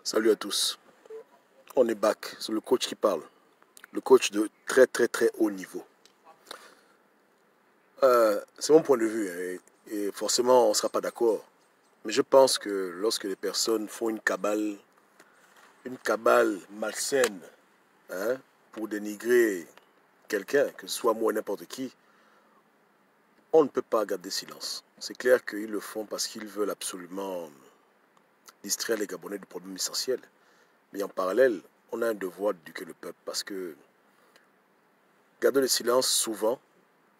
Salut à tous. On est back. C'est le coach qui parle. Le coach de très haut niveau. C'est mon point de vue. Et forcément, on ne sera pas d'accord. Mais je pense que lorsque les personnes font une cabale malsaine, pour dénigrer quelqu'un, que ce soit moi ou n'importe qui, on ne peut pas garder silence. C'est clair qu'ils le font parce qu'ils veulent absolument distraire les Gabonais du problème essentiel. Mais en parallèle, on a un devoir d'éduquer le peuple parce que garder le silence souvent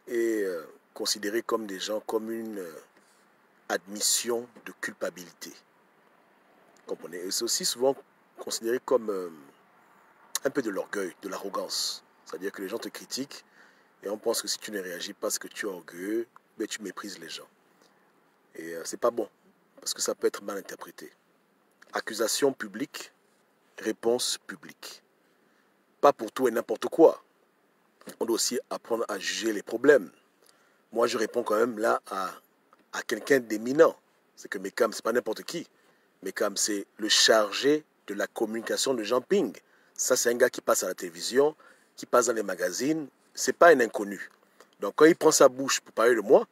est considéré comme des gens, comme une admission de culpabilité. Comprenez? Et c'est aussi souvent considéré comme un peu de l'orgueil, de l'arrogance. C'est-à-dire que les gens te critiquent et on pense que si tu ne réagis pas parce que tu es orgueilleux, ben tu méprises les gens. Et c'est pas bon parce que ça peut être mal interprété. Accusation publique, réponse publique. Pas pour tout et n'importe quoi. On doit aussi apprendre à juger les problèmes. Moi, je réponds quand même là à quelqu'un d'éminent. C'est que Mekam, c'est pas n'importe qui. Mekam, c'est le chargé de la communication de Jean Ping. Ça, c'est un gars qui passe à la télévision, qui passe dans les magazines. C'est pas un inconnu. Donc, quand il prend sa bouche pour parler de moi,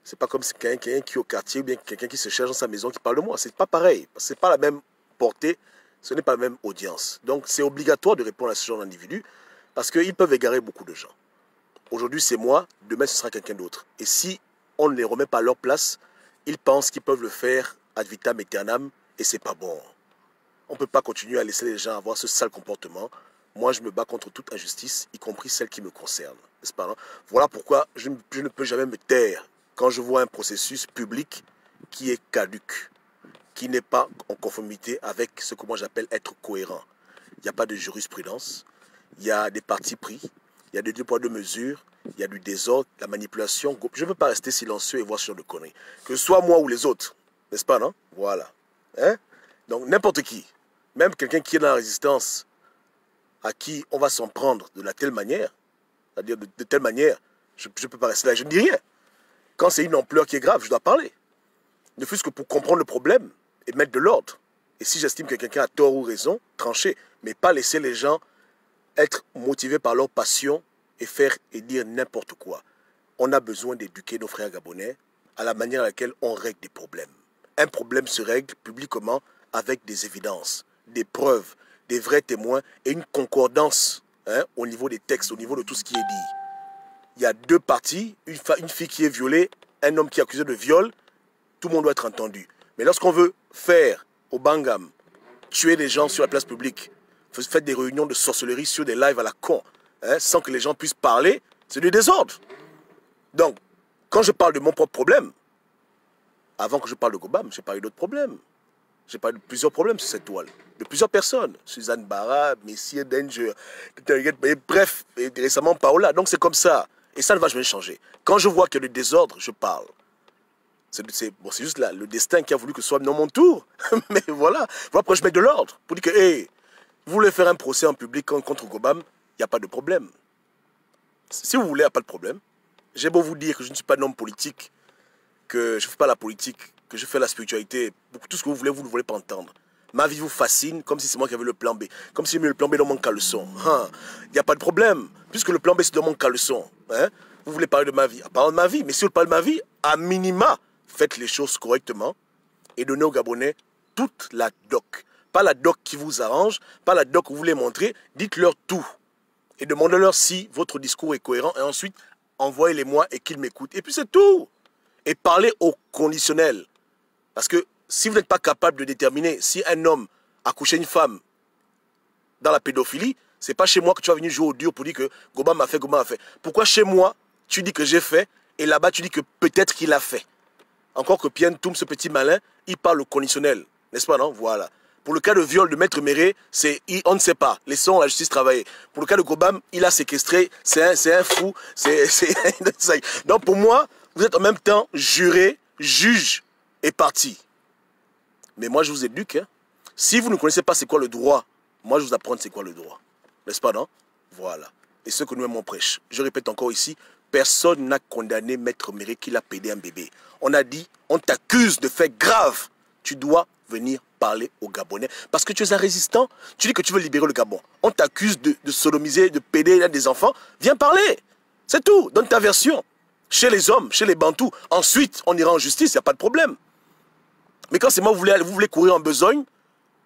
c'est pas comme si quelqu'un qui est au quartier ou bien quelqu'un qui se cherche dans sa maison qui parle de moi. C'est pas pareil. C'est pas la même portée. Ce n'est pas la même audience. Donc, c'est obligatoire de répondre à ce genre d'individus parce qu'ils peuvent égarer beaucoup de gens. Aujourd'hui, c'est moi. Demain, ce sera quelqu'un d'autre. Et si on ne les remet pas à leur place, ils pensent qu'ils peuvent le faire ad vitam aeternam et c'est pas bon. On ne peut pas continuer à laisser les gens avoir ce sale comportement. Moi, je me bats contre toute injustice, y compris celle qui me concerne. N'est-ce pas, non? Voilà pourquoi je ne peux jamais me taire quand je vois un processus public qui est caduc, qui n'est pas en conformité avec ce que moi j'appelle être cohérent. Il n'y a pas de jurisprudence, il y a des partis pris, il y a des deux poids deux mesures, il y a du désordre, la manipulation. Je ne veux pas rester silencieux et voir ce genre de conneries. Que ce soit moi ou les autres, n'est-ce pas, non? Voilà. Donc n'importe qui, même quelqu'un qui est dans la résistance, à qui on va s'en prendre de la telle manière, c'est-à-dire de telle manière, je ne peux pas rester là, je ne dis rien. Quand c'est une ampleur qui est grave, je dois parler. Ne fût-ce que pour comprendre le problème et mettre de l'ordre. Et si j'estime que quelqu'un a tort ou raison, trancher, mais pas laisser les gens être motivés par leur passion et faire et dire n'importe quoi. On a besoin d'éduquer nos frères gabonais à la manière à laquelle on règle des problèmes. Un problème se règle publiquement avec des évidences, des preuves, des vrais témoins et une concordance au niveau des textes, au niveau de tout ce qui est dit. Il y a deux parties, une fille qui est violée, un homme qui est accusé de viol, tout le monde doit être entendu. Mais lorsqu'on veut faire au Bangam, tuer des gens sur la place publique, faire des réunions de sorcellerie sur des lives à la con, sans que les gens puissent parler, c'est du désordre. Donc, quand je parle de mon propre problème, avant que je parle de Gobam, j'ai parlé d'autres problèmes. J'ai parlé de plusieurs problèmes sur cette toile, de plusieurs personnes. Suzanne Barra, Messier Danger, bref, et récemment Paola. Donc c'est comme ça. Et ça ne va jamais changer. Quand je vois qu'il y a du désordre, je parle. C'est juste là, le destin qui a voulu que ce soit non mon tour. Mais voilà. Voilà pourquoi je mets de l'ordre. Pour dire que, hey, vous voulez faire un procès en public contre Gobam, il n'y a pas de problème. Si vous voulez, il n'y a pas de problème. J'ai beau vous dire que je ne suis pas un homme politique, que je ne fais pas la politique, que je fais la spiritualité, tout ce que vous ne voulez pas entendre. Ma vie vous fascine, comme si c'est moi qui avais le plan B. Comme si j'ai mis le plan B dans mon caleçon. Il n'y a pas de problème. Puisque le plan B, c'est dans mon caleçon. Vous voulez parler de ma vie? Parlons de ma vie. Mais si vous parlez de ma vie, à minima, faites les choses correctement et donnez aux Gabonais toute la doc. Pas la doc qui vous arrange, pas la doc que vous voulez montrer. Dites-leur tout. Et demandez-leur si votre discours est cohérent. Et ensuite, envoyez-les-moi et qu'ils m'écoutent. Et puis c'est tout. Et parlez au conditionnel. Parce que si vous n'êtes pas capable de déterminer si un homme a couché une femme dans la pédophilie, c'est pas chez moi que tu vas venir jouer au dur pour dire que Gobam a fait, Gobam a fait. Pourquoi chez moi, tu dis que j'ai fait, et là-bas, tu dis que peut-être qu'il a fait. Encore que Pierre Toum, ce petit malin, il parle au conditionnel. N'est-ce pas, non? Voilà. Pour le cas de viol de Maître Méré, on ne sait pas. Laissons la justice travailler. Pour le cas de Gobam, il a séquestré. C'est un fou. Donc pour moi, vous êtes en même temps juré, juge et parti. Mais moi, je vous éduque. Si vous ne connaissez pas c'est quoi le droit, moi, je vous apprends c'est quoi le droit. N'est-ce pas, non? Voilà. Et ce que nous aimons prêche. Je répète encore ici, personne n'a condamné Maître Méré qu'il a pédé un bébé. On a dit, on t'accuse de faits graves. tu dois venir parler aux Gabonais. Parce que tu es un résistant. Tu dis que tu veux libérer le Gabon. On t'accuse de sodomiser, de péder des enfants. Viens parler. C'est tout. Donne ta version. Chez les hommes, chez les Bantous. Ensuite, on ira en justice, il n'y a pas de problème. Mais quand c'est moi, vous voulez courir en besogne,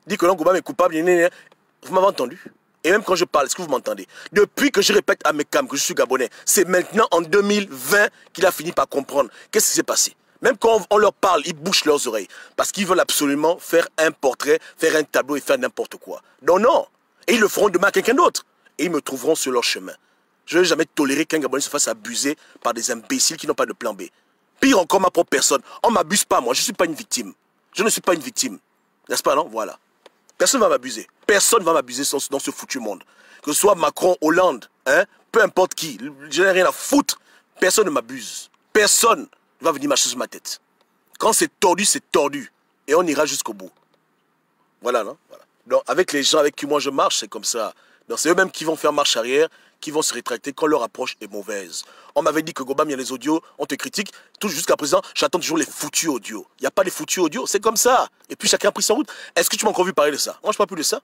dire que l'Angobam est coupable, vous m'avez entendu. Et même quand je parle, est-ce que vous m'entendez? Depuis que je répète à mes cams que je suis Gabonais, c'est maintenant en 2020 qu'il a fini par comprendre. Qu'est-ce qui s'est passé? Même quand on leur parle, ils bouchent leurs oreilles. Parce qu'ils veulent absolument faire un portrait, faire un tableau et faire n'importe quoi. Non, non. Et ils le feront demain à quelqu'un d'autre. Et ils me trouveront sur leur chemin. Je n'ai jamais toléré qu'un Gabonais se fasse abuser par des imbéciles qui n'ont pas de plan B. Pire encore, ma propre personne. On ne m'abuse pas, moi. Je ne suis pas une victime. Je ne suis pas une victime. N'est-ce pas, non? Voilà. Personne ne va m'abuser. Personne ne va m'abuser dans ce foutu monde. Que ce soit Macron, Hollande, hein, peu importe qui. Je n'ai rien à foutre. Personne ne m'abuse. Personne ne va venir marcher sur ma tête. Quand c'est tordu, c'est tordu. Et on ira jusqu'au bout. Voilà, non? Voilà. Donc, avec les gens avec qui moi je marche, c'est comme ça. Donc, c'est eux-mêmes qui vont faire marche arrière, qui vont se rétracter quand leur approche est mauvaise. On m'avait dit que Gobam, il y a les audios, on te critique. Tout jusqu'à présent, j'attends toujours les foutus audios. Il n'y a pas les foutus audios, c'est comme ça. Et puis chacun a pris sa route. Est-ce que tu m'as encore vu parler de ça? Moi, je ne parle plus de ça.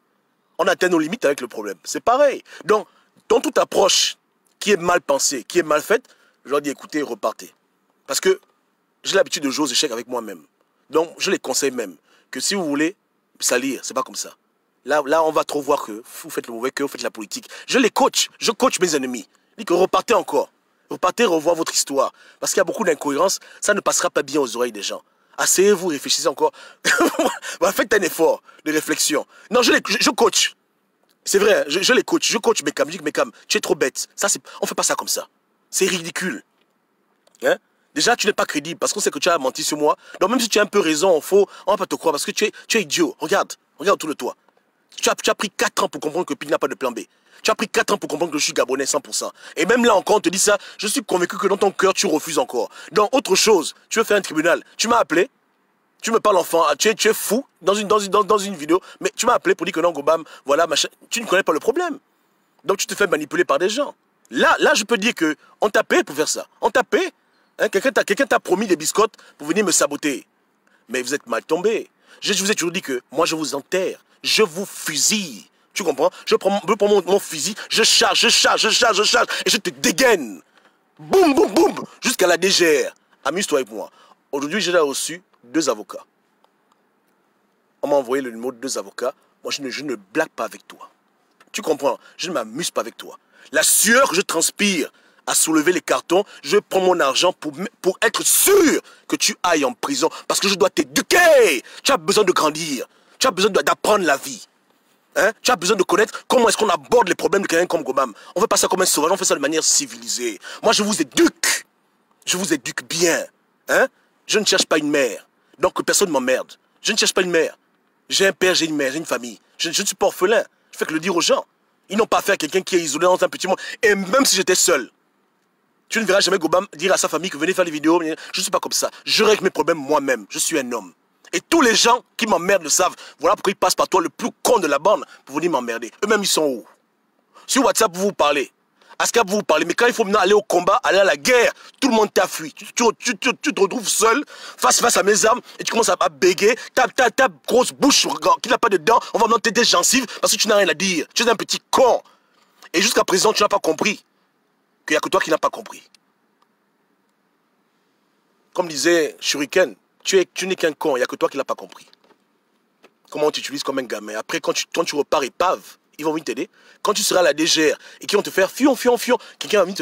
On atteint nos limites avec le problème. C'est pareil. Donc, dans toute approche qui est mal pensée, qui est mal faite, je leur dis écoutez, repartez. Parce que j'ai l'habitude de jouer aux échecs avec moi-même. Donc, je les conseille même que si vous voulez salir, c'est pas comme ça. Là, on va trop voir que vous faites le mauvais, que vous faites la politique. Je les coach, je coach mes ennemis. Je dis que repartez encore. Repartez, revoir votre histoire. Parce qu'il y a beaucoup d'incohérences, ça ne passera pas bien aux oreilles des gens. Asseyez-vous, réfléchissez encore. Faites un effort de réflexion. Non, je coach. C'est vrai, je les coach. Je coach mes cams. Je dis que mes cams, tu es trop bête. Ça, on ne fait pas ça comme ça. C'est ridicule. Hein? Déjà, tu n'es pas crédible parce qu'on sait que tu as menti sur moi. Donc, même si tu as un peu raison, on ne va pas te croire parce que tu es idiot. Regarde autour de toi. Tu as pris 4 ans pour comprendre que Pig n'a pas de plan B. Tu as pris 4 ans pour comprendre que je suis Gabonais 100%. Et même là encore, on te dit ça, je suis convaincu que dans ton cœur, tu refuses encore. Donc, autre chose, tu veux faire un tribunal. Tu m'as appelé, tu me parles enfant, tu es fou dans une vidéo, mais tu m'as appelé pour dire que non, Gobam, voilà, machin. Tu ne connais pas le problème. Donc, tu te fais manipuler par des gens. Là, je peux dire qu'on t'a payé pour faire ça. On t'a payé. Hein, quelqu'un t'a promis des biscottes pour venir me saboter. Mais vous êtes mal tombé. Je vous ai toujours dit que moi, je vous enterre. Je vous fusille. Tu comprends? Je prends mon fusil, je charge, et je te dégaine. Boum, boum, boum, jusqu'à la DGR. Amuse-toi avec moi. Aujourd'hui, j'ai reçu 2 avocats. On m'a envoyé le numéro de 2 avocats. Moi, je ne blague pas avec toi. Tu comprends? Je ne m'amuse pas avec toi. La sueur que je transpire à soulever les cartons, je prends mon argent pour être sûr que tu ailles en prison. Parce que je dois t'éduquer. Tu as besoin de grandir. Tu as besoin d'apprendre la vie. Hein? Tu as besoin de connaître comment est-ce qu'on aborde les problèmes de quelqu'un comme Gobam. On ne fait pas ça comme un sauvage, on fait ça de manière civilisée. Moi, je vous éduque. Je vous éduque bien. Hein? Je ne cherche pas une mère. Donc, que personne ne m'emmerde. Je ne cherche pas une mère. J'ai un père, j'ai une mère, j'ai une famille. Je ne suis pas orphelin. Je fais que le dire aux gens. Ils n'ont pas affaire à quelqu'un qui est isolé dans un petit monde. Et même si j'étais seul, tu ne verras jamais Gobam dire à sa famille que venez faire des vidéos. Je ne suis pas comme ça. Je règle mes problèmes moi-même. Je suis un homme. Et tous les gens qui m'emmerdent le savent. Voilà pourquoi ils passent par toi, le plus con de la bande, pour venir m'emmerder. Eux-mêmes, ils sont où? Sur WhatsApp, vous parlez. À Skype, vous parlez. Mais quand il faut maintenant aller au combat, aller à la guerre, tout le monde t'a fui. Tu te retrouves seul, face à mes armes, et tu commences à béguer. Ta grosse bouche qui n'a pas de dents, on va maintenant t'aider gencives parce que tu n'as rien à dire. Tu es un petit con. Et jusqu'à présent, tu n'as pas compris qu'il n'y a que toi qui n'as pas compris. Comme disait Shuriken, tu n'es qu'un con, il n'y a que toi qui l'as pas compris. Comment on t'utilise comme un gamin. Après, quand tu repars épave, ils vont venir t'aider. Quand tu seras à la DGR et qu'ils vont te faire fion, quelqu'un va venir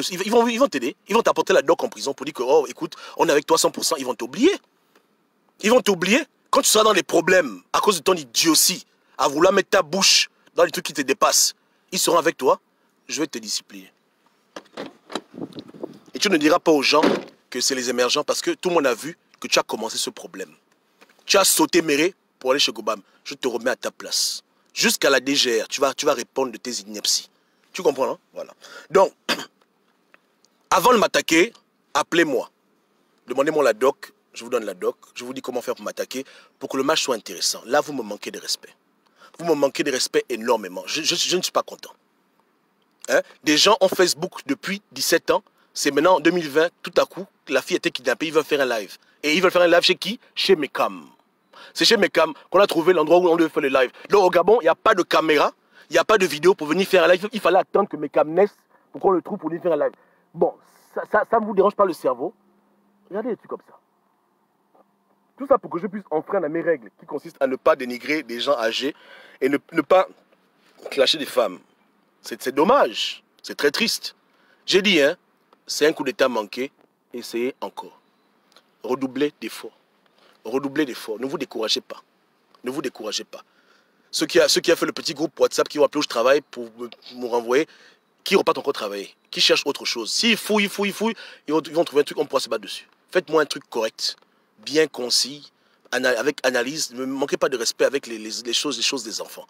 ils vont t'aider. Ils vont t'apporter la doc en prison pour dire que, oh, écoute, on est avec toi 100%. Ils vont t'oublier. Ils vont t'oublier quand tu seras dans les problèmes à cause de ton idiotie, à vouloir mettre ta bouche dans les trucs qui te dépassent. Ils seront avec toi. Je vais te discipliner. Et tu ne diras pas aux gens que c'est les émergents parce que tout le monde a vu que tu as commencé ce problème. Tu as sauté Méré pour aller chez Gobam. Je te remets à ta place. Jusqu'à la DGR, tu vas répondre de tes inepties. Tu comprends, non? Voilà. Donc, avant de m'attaquer, appelez-moi. Demandez-moi la doc, je vous donne la doc. Je vous dis comment faire pour m'attaquer, pour que le match soit intéressant. Là, vous me manquez de respect. Vous me manquez de respect énormément. Je ne suis pas content. Hein? Des gens ont Facebook depuis 17 ans. C'est maintenant en 2020, tout à coup, la fille était kidnappée, ils veulent faire un live. Et ils veulent faire un live chez qui? Chez Mekam. C'est chez Mekam qu'on a trouvé l'endroit où on devait faire le live. Donc au Gabon, il n'y a pas de caméra, il n'y a pas de vidéo pour venir faire un live. Il fallait attendre que Mekam naisse pour qu'on le trouve pour venir faire un live. Bon, ça ne vous dérange pas le cerveau? Regardez des trucs comme ça. Tout ça pour que je puisse enfreindre à mes règles qui consistent à ne pas dénigrer des gens âgés et ne pas clasher des femmes. C'est dommage, c'est très triste. J'ai dit, hein, c'est un coup d'état manqué, essayez encore. Redoublez d'efforts. Redoublez d'efforts. Ne vous découragez pas. Ne vous découragez pas. Ceux qui a fait le petit groupe WhatsApp qui vont appeler où je travaille pour me renvoyer, qui repartent encore travailler, qui cherchent autre chose. S'ils fouillent, ils vont trouver un truc, on pourra se battre dessus. Faites-moi un truc correct, bien concis, avec analyse. Ne manquez pas de respect avec les choses des enfants.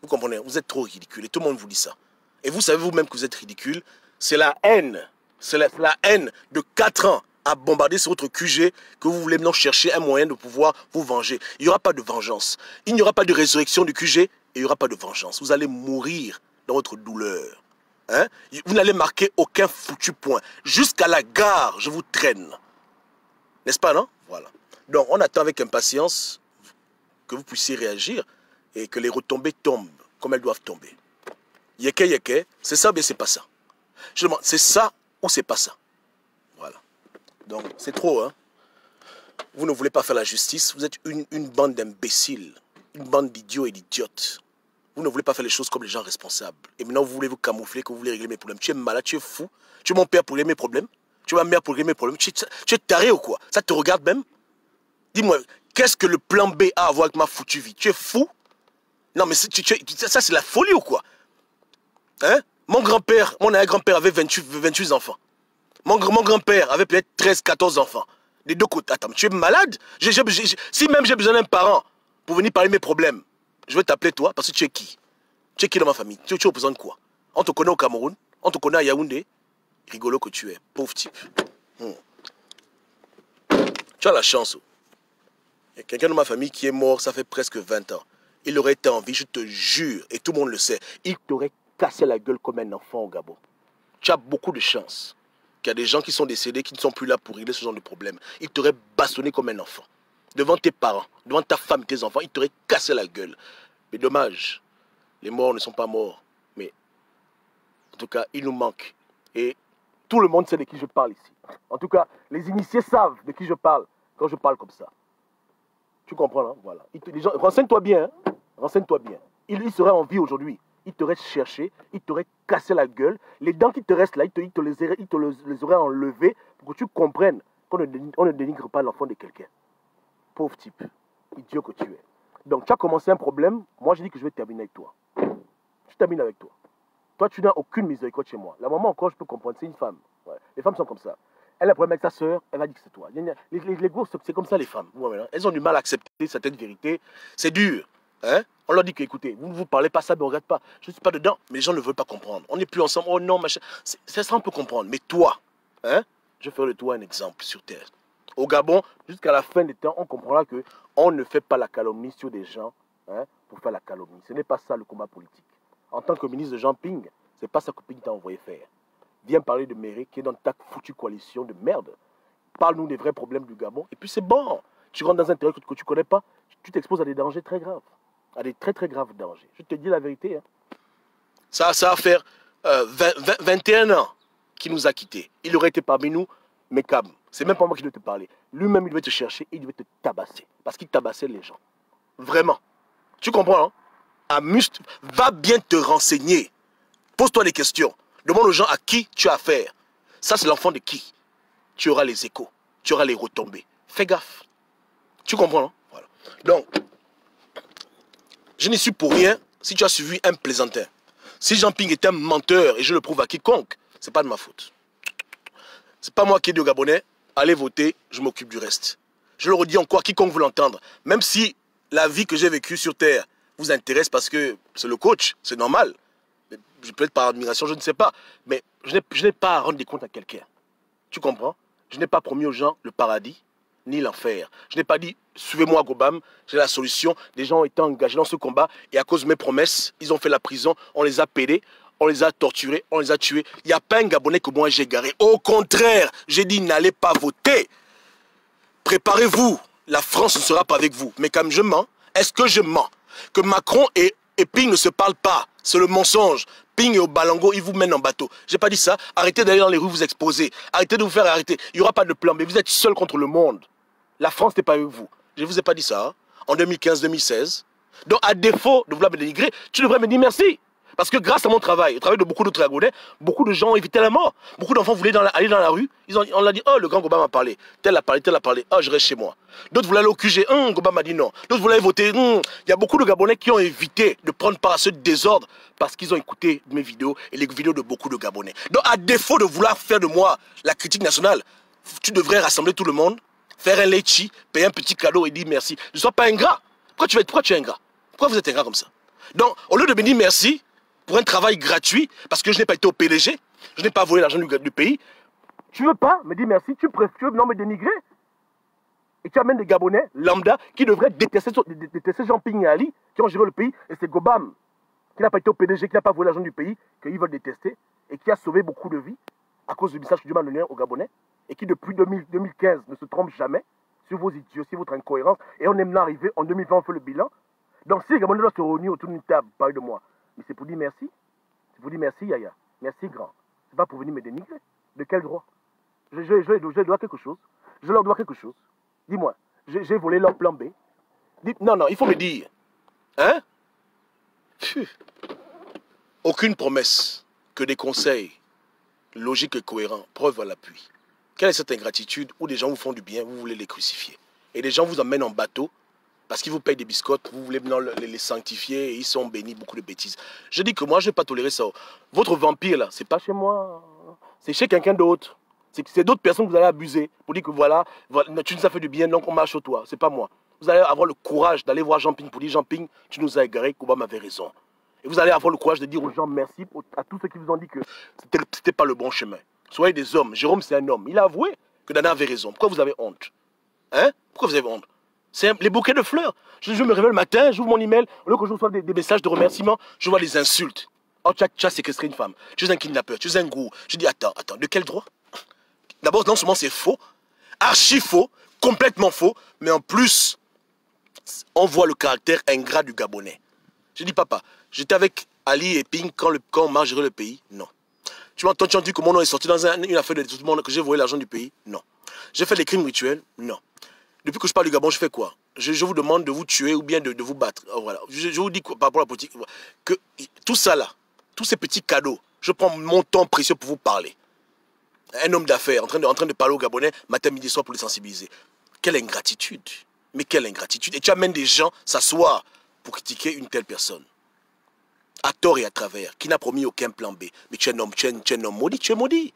Vous comprenez? Vous êtes trop ridicule et tout le monde vous dit ça. Et vous savez vous-même que vous êtes ridicule. C'est la haine. C'est la haine de 4 ans à bombarder sur votre QG que vous voulez maintenant chercher un moyen de pouvoir vous venger. Il n'y aura pas de vengeance. Il n'y aura pas de résurrection du QG et il n'y aura pas de vengeance. Vous allez mourir dans votre douleur. Hein? Vous n'allez marquer aucun foutu point. Jusqu'à la gare, je vous traîne. N'est-ce pas, non? Voilà. Donc, on attend avec impatience que vous puissiez réagir et que les retombées tombent comme elles doivent tomber. Yeke, c'est ça ou bien c'est pas ça? Je demande, c'est ça ou c'est pas ça? Voilà. Donc, c'est trop, hein? Vous ne voulez pas faire la justice. Vous êtes une bande d'imbéciles, une bande d'idiots et d'idiotes. Vous ne voulez pas faire les choses comme les gens responsables. Et maintenant, vous voulez vous camoufler, que vous voulez régler mes problèmes. Tu es malade, tu es fou. Tu es mon père pour régler mes problèmes. Tu es ma mère pour régler mes problèmes. Tu es taré ou quoi? Ça te regarde même? Dis-moi, qu'est-ce que le plan B a à voir avec ma foutue vie? Tu es fou? Non, mais ça, c'est la folie ou quoi? Hein? Mon arrière-grand-père avait 28 enfants. Mon grand-père avait peut-être 13, 14 enfants. Des deux côtés. Attends, tu es malade? Si même j'ai besoin d'un parent pour venir parler de mes problèmes, je vais t'appeler toi parce que tu es qui? Tu es qui dans ma famille? Tu représentes quoi? On te connaît au Cameroun? On te connaît à Yaoundé? Rigolo que tu es, pauvre type. Tu as la chance. Il y a quelqu'un de ma famille qui est mort, ça fait presque 20 ans. Il aurait été en vie, je te jure, et tout le monde le sait. Il t'aurait cassé la gueule comme un enfant au Gabon. Tu as beaucoup de chance qu'il y a des gens qui sont décédés, qui ne sont plus là pour régler ce genre de problème. Il t'aurait bastonné comme un enfant. Devant tes parents, devant ta femme et tes enfants, il t'aurait cassé la gueule. Mais dommage, les morts ne sont pas morts. Mais en tout cas, il nous manque. Et tout le monde sait de qui je parle ici. En tout cas, les initiés savent de qui je parle quand je parle comme ça. Tu comprends, hein? Voilà. Renseigne-toi bien. Hein? Renseigne-toi bien. Il serait en vie aujourd'hui. Il t'aurait cherché, il t'aurait cassé la gueule. Les dents qui te restent là, il te les aurait enlevées pour que tu comprennes qu'on ne dénigre pas l'enfant de quelqu'un. Pauvre type. Idiot que tu es. Donc, tu as commencé un problème. Moi, je dis que je vais terminer avec toi. Je termine avec toi. Toi, tu n'as aucune miséricorde chez moi. La maman, encore, je peux comprendre. C'est une femme. Ouais. Les femmes sont comme ça. Elle a un problème avec sa soeur, elle va dire que c'est toi. Les gosses, c'est comme ça les femmes. Elles ont du mal à accepter certaines vérités. C'est dur. Hein? On leur dit que, écoutez, vous ne vous parlez pas ça, mais on ne regarde pas. Je ne suis pas dedans, mais les gens ne veulent pas comprendre. On n'est plus ensemble. Oh non, machin. C'est ça, on peut comprendre. Mais toi, hein? Je ferai de toi un exemple sur terre. Au Gabon, jusqu'à la fin des temps, on comprendra que on ne fait pas la calomnie sur des gens, hein, pour faire la calomnie. Ce n'est pas ça le combat politique. En tant que ministre de Jean Ping, ce n'est pas ça que Ping t'a envoyé faire. Viens parler de Méré qui est dans ta foutue coalition de merde. Parle-nous des vrais problèmes du Gabon. Et puis c'est bon. Tu rentres dans un terrain que tu ne connais pas, tu t'exposes à des dangers très graves. À des très très graves dangers. Je te dis la vérité. Hein. Ça va faire 21 ans qu'il nous a quittés. Il aurait été parmi nous, mais Cam. C'est même pas moi qui dois te parler. Lui-même, il devait te chercher et il devait te tabasser. Parce qu'il tabassait les gens. Vraiment. Tu comprends, hein? Amuse-toi. Va bien te renseigner. Pose-toi des questions. Demande aux gens à qui tu as affaire. Ça, c'est l'enfant de qui? Tu auras les échos. Tu auras les retombées. Fais gaffe. Tu comprends, non? Voilà. Donc, je n'y suis pour rien si tu as suivi un plaisantin. Si Jean Ping est un menteur et je le prouve à quiconque, c'est pas de ma faute. C'est pas moi qui ai dit aux Gabonais, allez voter, je m'occupe du reste. Je le redis encore, quiconque veut l'entendre. Même si la vie que j'ai vécue sur Terre vous intéresse parce que c'est le coach, c'est normal. Peut-être par admiration, je ne sais pas. Mais je n'ai pas à rendre des comptes à quelqu'un. Tu comprends? Je n'ai pas promis aux gens le paradis ni l'enfer. Je n'ai pas dit, suivez-moi à Gobam, j'ai la solution. Les gens ont été engagés dans ce combat et à cause de mes promesses, ils ont fait la prison, on les a pédés, on les a torturés, on les a tués. Il n'y a pas un Gabonais que moi j'ai garé. Au contraire, j'ai dit, n'allez pas voter. Préparez-vous la France ne sera pas avec vous. Mais comme je mens, est-ce que je mens? Que Macron et Ping ne se parlent pas. C'est le mensonge. Ping et Obalango, ils vous mènent en bateau. J'ai pas dit ça. Arrêtez d'aller dans les rues vous exposer. Arrêtez de vous faire arrêter. Il n'y aura pas de plan. Mais vous êtes seul contre le monde. La France n'est pas avec vous. Je ne vous ai pas dit ça. Hein? En 2015-2016. Donc, à défaut de vouloir me dénigrer, tu devrais me dire merci. Parce que grâce à mon travail, au travail de beaucoup d'autres Gabonais, beaucoup de gens ont évité la mort. Beaucoup d'enfants voulaient aller dans la rue. On l'a dit, oh, le grand Goba m'a parlé. Tel a parlé, tel a parlé. Oh, je reste chez moi. D'autres voulaient aller au QG. Goba m'a dit non. D'autres voulaient voter. Il y a beaucoup de Gabonais qui ont évité de prendre part à ce désordre parce qu'ils ont écouté mes vidéos et les vidéos de beaucoup de Gabonais. Donc, à défaut de vouloir faire de moi la critique nationale, tu devrais rassembler tout le monde, faire un lechi, payer un petit cadeau et dire merci. Ne sois pas ingrat. Pourquoi tu es ingrat? Pourquoi vous êtes ingrat comme ça? Donc, au lieu de me dire merci, pour un travail gratuit, parce que je n'ai pas été au PDG, je n'ai pas volé l'argent du pays. Tu ne veux pas me dire merci, tu préfères non me dénigrer. Et tu amènes des Gabonais lambda qui devraient détester Jean-Ping et Ali, qui ont géré le pays, et c'est Gobam, qui n'a pas été au PDG, qui n'a pas volé l'argent du pays, qu'ils veulent détester, et qui a sauvé beaucoup de vies à cause du message que Dieu m'a donné aux Gabonais, et qui depuis 2015 ne se trompe jamais sur vos idioties, votre incohérence, et on est maintenant arrivé, en 2020 on fait le bilan. Donc si les Gabonais doivent se réunir autour d'une table, parler de moi, mais c'est pour dire merci. C'est pour dire merci, Yaya. Merci, grand. C'est pas pour venir me dénigrer. De quel droit? Je dois quelque chose. Je leur dois quelque chose. Dis-moi, j'ai volé leur plan B. Non, il faut me dire. Hein? Aucune promesse que des conseils logiques et cohérents, preuve à l'appui. Quelle est cette ingratitude où des gens vous font du bien, vous voulez les crucifier? Et des gens vous emmènent en bateau parce qu'ils vous payent des biscottes, vous voulez maintenant les sanctifier et ils sont bénis, beaucoup de bêtises. Je dis que moi, je ne vais pas tolérer ça. Votre vampire, là, c'est pas chez moi. C'est chez quelqu'un d'autre. C'est d'autres personnes que vous allez abuser pour dire que voilà, tu nous as fait du bien, donc on marche sur toi. C'est pas moi. Vous allez avoir le courage d'aller voir Jean-Ping pour dire Jean-Ping, tu nous as égarés, Koba m'avait raison. Et vous allez avoir le courage de dire aux gens merci à tous ceux qui vous ont dit que c'était pas le bon chemin. Soyez des hommes. Jérôme, c'est un homme. Il a avoué que Dana avait raison. Pourquoi vous avez honte? Hein? Pourquoi vous avez honte? C'est les bouquets de fleurs. Je me réveille le matin, j'ouvre mon email, au lieu que je reçoive des messages de remerciement, je vois des insultes. Oh, tu as séquestré une femme, tu es un kidnappeur, tu es un gourou. Je dis, attends, de quel droit? D'abord, non seulement c'est faux, archi faux, complètement faux, mais en plus, on voit le caractère ingrat du Gabonais. Je dis, papa, j'étais avec Ali et Ping quand on m'a géré le pays? Non. Tu as entendu que mon nom est sorti dans une affaire de tout le monde, que j'ai volé l'argent du pays? Non. J'ai fait des crimes rituels? Non. Depuis que je parle du Gabon, je fais quoi? Je vous demande de vous tuer ou bien de vous battre. Voilà. Je vous dis par rapport à la politique, que tout ça là, tous ces petits cadeaux, je prends mon temps précieux pour vous parler. Un homme d'affaires en train de parler aux Gabonais matin, midi, soir pour les sensibiliser. Quelle ingratitude! Mais quelle ingratitude! Et tu amènes des gens s'asseoir pour critiquer une telle personne. À tort et à travers, qui n'a promis aucun plan B. Mais tu es un homme, maudit, tu es maudit.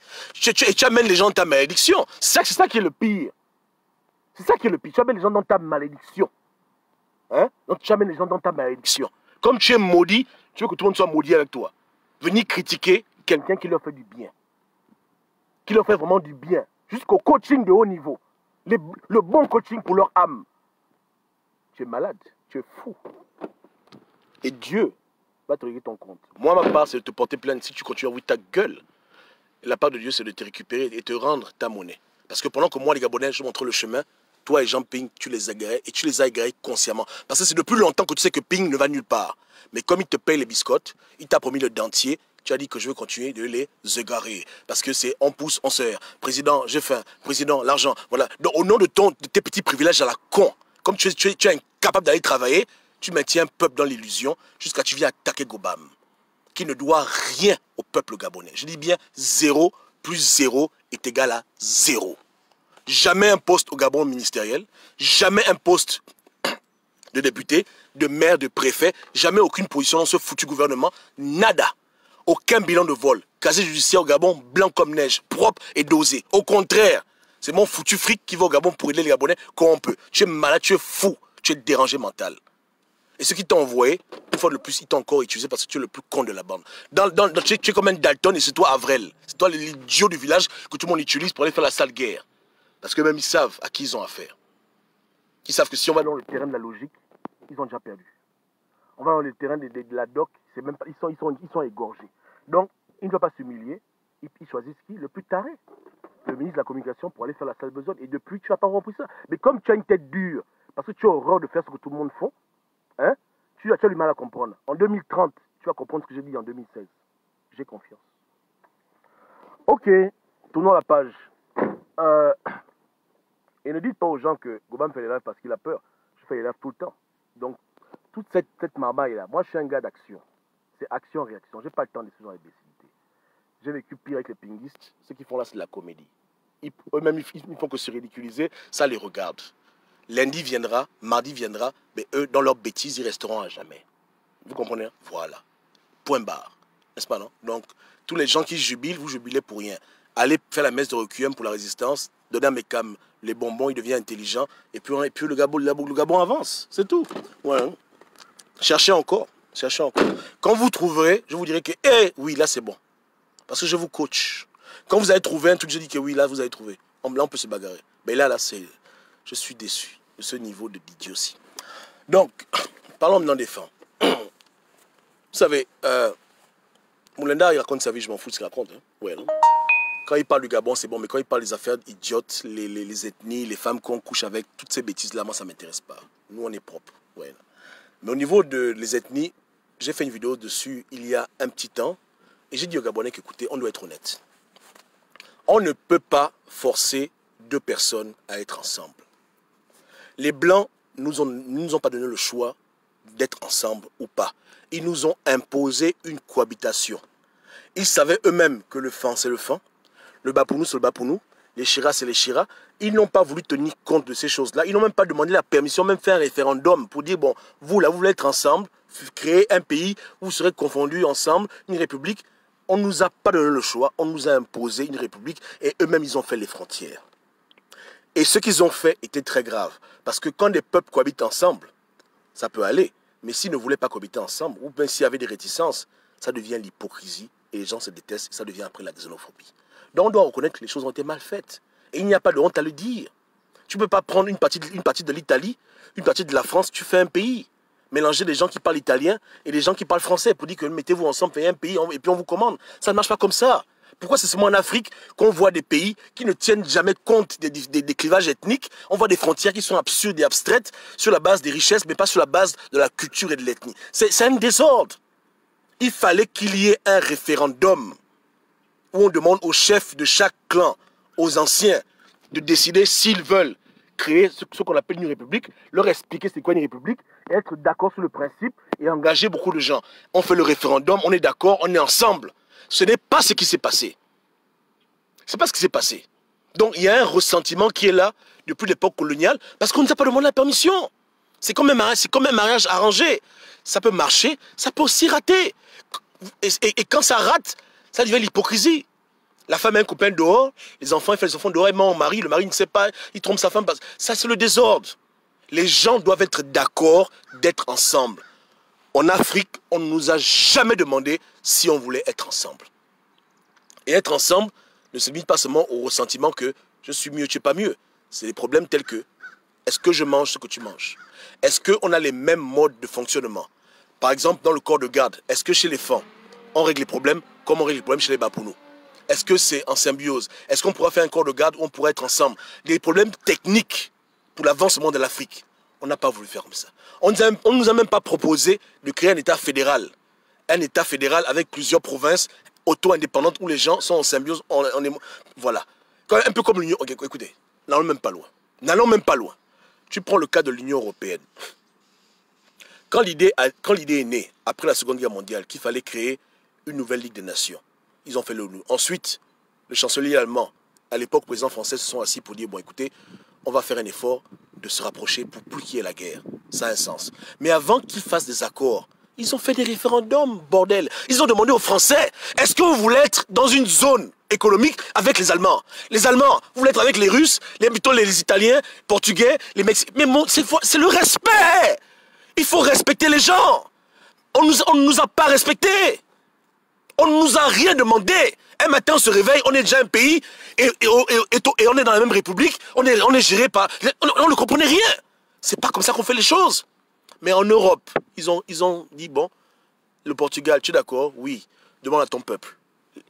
Et tu amènes les gens dans ta malédiction. C'est ça qui est le pire. C'est ça qui est le pire. Tu amènes les gens dans ta malédiction. Hein? Donc tu amènes les gens dans ta malédiction. Comme tu es maudit, tu veux que tout le monde soit maudit avec toi. Venir critiquer quelqu'un qui leur fait du bien. Qui leur fait vraiment du bien. Jusqu'au coaching de haut niveau. Le bon coaching pour leur âme. Tu es malade. Tu es fou. Et Dieu va te régler ton compte. Moi, ma part, c'est de te porter plainte si tu continues à ouvrir ta gueule. Et la part de Dieu, c'est de te récupérer et te rendre ta monnaie. Parce que pendant que moi, les Gabonais, je montre le chemin, toi et Jean-Ping, tu les as égarés et tu les as égarés consciemment. Parce que c'est depuis longtemps que tu sais que Ping ne va nulle part. Mais comme il te paye les biscottes, il t'a promis le dentier, tu as dit que je veux continuer de les égarer. Parce que c'est on pousse, on serre. Président, j'ai faim. Président, l'argent. Voilà. Donc au nom de tes petits privilèges à la con, comme tu es incapable d'aller travailler, tu maintiens un peuple dans l'illusion jusqu'à ce que tu viens attaquer Gobam, qui ne doit rien au peuple gabonais. Je dis bien 0 plus 0 est égal à 0. Jamais un poste au Gabon ministériel, jamais un poste de député, de maire, de préfet, jamais aucune position dans ce foutu gouvernement, nada. Aucun bilan de vol. Casier judiciaire au Gabon, blanc comme neige, propre et dosé. Au contraire, c'est mon foutu fric qui va au Gabon pour aider les Gabonais quand on peut. Tu es malade, tu es fou, tu es dérangé mental. Et ceux qui t'ont envoyé, une fois de plus, ils t'ont encore utilisé parce que tu es le plus con de la bande. Tu es comme un Dalton et c'est toi Avrel. C'est toi l'idiot du village que tout le monde utilise pour aller faire la sale guerre. Parce que même ils savent à qui ils ont affaire. Ils savent que si on va dans le terrain de la logique, ils ont déjà perdu. On va dans le terrain de la doc, même pas, ils sont égorgés. Donc, ils ne doivent pas s'humilier. Ils choisissent qui? Le plus taré. le ministre de la Communication pour aller faire la sale besogne. Et depuis, tu n'as pas compris ça. Mais comme tu as une tête dure, parce que tu as horreur de faire ce que tout le monde fait, hein, tu as du mal à comprendre. En 2030, tu vas comprendre ce que j'ai dit en 2016. J'ai confiance. Ok, tournons la page. Et ne dites pas aux gens que Gobam fait les lives parce qu'il a peur. Je fais les lives tout le temps. Donc, toute cette marmaille là, moi je suis un gars d'action. C'est action-réaction. J'ai pas le temps de ce genre d'imbécilité. J'ai vécu pire avec les pinguistes. Ce qu'ils font là, c'est de la comédie. Eux-mêmes, ils ne font que se ridiculiser. Ça les regarde. Lundi viendra, mardi viendra, mais eux, dans leurs bêtises, ils resteront à jamais. Vous comprenez? Voilà. Point barre. N'est-ce pas, non? Donc, tous les gens qui jubilent, vous jubilez pour rien. Allez faire la messe de requiem pour la résistance, donnez à Mekam les bonbons, il devient intelligent, et puis le Gabon avance. C'est tout. Ouais, hein? Cherchez encore. Cherchez encore. Quand vous trouverez, je vous dirai que, oui, là c'est bon. Parce que je vous coach. Quand vous avez trouvé un truc, je dis que oui, là vous avez trouvé. Là on peut se bagarrer. Mais là, je suis déçu de ce niveau d'idiotie. Donc, parlons maintenant des femmes. Vous savez, Moulenda, il raconte sa vie, je m'en fous de ce qu'il raconte. Hein? Ouais, non? Quand il parle du Gabon, c'est bon, mais quand il parle des affaires idiotes, les ethnies, les femmes qu'on couche avec, toutes ces bêtises-là, moi, ça ne m'intéresse pas. Nous, on est propre. Ouais. Mais au niveau des ethnies, j'ai fait une vidéo dessus il y a un petit temps, et j'ai dit aux Gabonais qu'écoutez, on doit être honnête. On ne peut pas forcer deux personnes à être ensemble. Les Blancs ne nous ont pas donné le choix d'être ensemble ou pas. Ils nous ont imposé une cohabitation. Ils savaient eux-mêmes que le Fan, c'est le Fan. Le Bapounou, c'est le Bapounou. Les Chira, c'est les Chira. Ils n'ont pas voulu tenir compte de ces choses-là. Ils n'ont même pas demandé la permission, même fait un référendum pour dire, bon, vous, là, vous voulez être ensemble, créer un pays où vous serez confondus ensemble, une république. On ne nous a pas donné le choix. On nous a imposé une république et eux-mêmes, ils ont fait les frontières. Et ce qu'ils ont fait était très grave. Parce que quand des peuples cohabitent ensemble, ça peut aller. Mais s'ils ne voulaient pas cohabiter ensemble, ou bien s'il y avait des réticences, ça devient l'hypocrisie. Et les gens se détestent et ça devient après la xénophobie. Donc on doit reconnaître que les choses ont été mal faites. Et il n'y a pas de honte à le dire. Tu ne peux pas prendre une partie de l'Italie, une partie de la France, tu fais un pays. Mélanger des gens qui parlent italien et des gens qui parlent français pour dire que mettez-vous ensemble, faites un pays et puis on vous commande. Ça ne marche pas comme ça. Pourquoi c'est seulement en Afrique qu'on voit des pays qui ne tiennent jamais compte des clivages ethniques? On voit des frontières qui sont absurdes et abstraites sur la base des richesses, mais pas sur la base de la culture et de l'ethnie. C'est un désordre. Il fallait qu'il y ait un référendum où on demande aux chefs de chaque clan, aux anciens, de décider s'ils veulent créer ce qu'on appelle une république, leur expliquer c'est quoi une république, et être d'accord sur le principe et engager beaucoup de gens. On fait le référendum, on est d'accord, on est ensemble. Ce n'est pas ce qui s'est passé. Ce n'est pas ce qui s'est passé. Donc il y a un ressentiment qui est là depuis l'époque coloniale parce qu'on ne nous a pas demandé la permission. C'est comme un mariage arrangé. Ça peut marcher, ça peut aussi rater. Et quand ça rate, ça devient l'hypocrisie. La femme a un copain dehors, les enfants, il fait les enfants dehors, elle ment au mari, le mari ne sait pas, il trompe sa femme. Ça, c'est le désordre. Les gens doivent être d'accord d'être ensemble. En Afrique, on ne nous a jamais demandé si on voulait être ensemble. Et être ensemble ne se limite pas seulement au ressentiment que je suis mieux, tu n'es pas mieux. C'est des problèmes tels que, est-ce que je mange ce que tu manges? Est-ce qu'on a les mêmes modes de fonctionnement? Par exemple, dans le corps de garde, est-ce que chez les femmes, on règle les problèmes comme on règle les problèmes chez les Bapounou? Est-ce que c'est en symbiose? Est-ce qu'on pourra faire un corps de garde où on pourrait être ensemble? Des problèmes techniques pour l'avancement de l'Afrique. On n'a pas voulu faire comme ça. On ne nous a même pas proposé de créer un État fédéral. Un État fédéral avec plusieurs provinces auto-indépendantes où les gens sont en symbiose. Voilà. Un peu comme l'Union. Okay, écoutez, n'allons même pas loin. N'allons même pas loin. Tu prends le cas de l'Union européenne. Quand l'idée est née, après la Seconde Guerre mondiale, qu'il fallait créer une nouvelle Ligue des Nations, ils ont fait l'ONU. Ensuite, le chancelier allemand, à l'époque, le président français, se sont assis pour dire, bon écoutez, on va faire un effort de se rapprocher pour plus qu'il y ait la guerre. Ça a un sens. Mais avant qu'ils fassent des accords, ils ont fait des référendums, bordel. Ils ont demandé aux Français, est-ce que vous voulez être dans une zone économique avec les Allemands? Les Allemands, vous voulez être avec les Russes, plutôt les Italiens, Portugais, les Mexicains. Mais c'est le respect. Il faut respecter les gens. On ne nous a pas respectés. On ne nous a rien demandé. Un matin, on se réveille, on est déjà un pays et on est dans la même république. On est géré par... On ne comprenait rien. C'est pas comme ça qu'on fait les choses. Mais en Europe, ils ont dit, bon, le Portugal, tu es d'accord? Oui. Demande à ton peuple.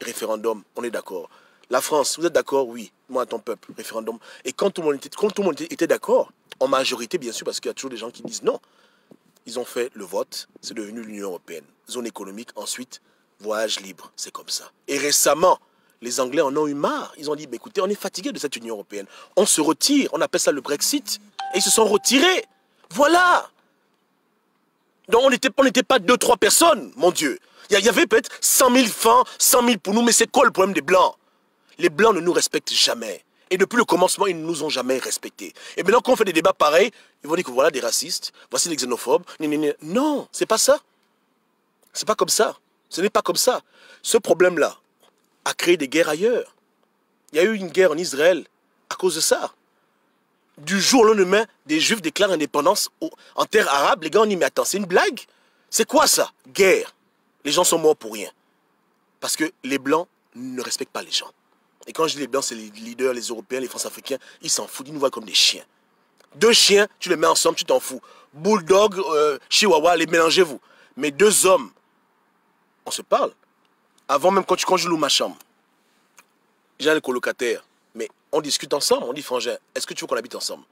Référendum, on est d'accord. La France, vous êtes d'accord? Oui. moi à ton peuple, référendum. Et quand tout le monde était d'accord, en majorité bien sûr, parce qu'il y a toujours des gens qui disent non, ils ont fait le vote, c'est devenu l'Union européenne. Zone économique, ensuite, voyage libre, c'est comme ça. Et récemment, les Anglais en ont eu marre. Ils ont dit, bah, écoutez, on est fatigué de cette Union européenne. On se retire, on appelle ça le Brexit. Et ils se sont retirés. Voilà. Donc on n'était pas 2-3 personnes, mon Dieu. Il y avait peut-être 100 000 francs, 100 000 pour nous, mais c'est quoi le problème des Blancs? Les Blancs ne nous respectent jamais. Et depuis le commencement, ils ne nous ont jamais respectés. Et maintenant, quand on fait des débats pareils, ils vont dire que voilà des racistes, voici des xénophobes. Non, c'est pas ça. C'est pas comme ça. Ce n'est pas comme ça. Ce problème-là a créé des guerres ailleurs. Il y a eu une guerre en Israël à cause de ça. Du jour au lendemain, des Juifs déclarent l'indépendance en terre arabe. Les gars, on dit, mais attends, c'est une blague? C'est quoi ça? Guerre. Les gens sont morts pour rien. Parce que les Blancs ne respectent pas les gens. Et quand je dis les Blancs, c'est les leaders, les Européens, les France-Africains. Ils s'en foutent, ils nous voient comme des chiens. 2 chiens, tu les mets ensemble, tu t'en fous. Bulldog, Chihuahua, les mélangez-vous. Mais 2 hommes, on se parle. Avant même quand je loue ma chambre, j'ai un colocataire. Mais on discute ensemble, on dit, frangin, est-ce que tu veux qu'on habite ensemble?